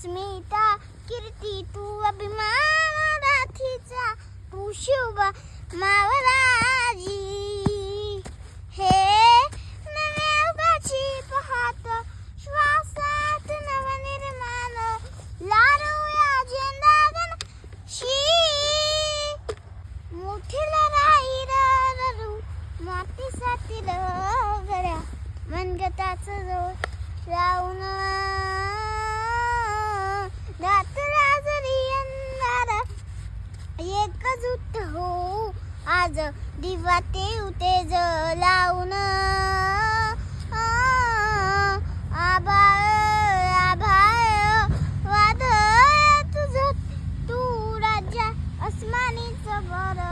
अस्मिता कीर्ती तू अभिमान राथीचा तू शुभ मावराजी हे नव्या उगाची पाहत श्वासात नवनिर्माण लारूया झेंडा शी मोठी लढाई ररू मातीसाठी गड्या मनगटाचं जोर लावून घातला जरी अंधार एकजूट हो आज दिवा तेज लावून आभाळ आभाळ वादळ तुझं तू राज्य अस्मानीच बर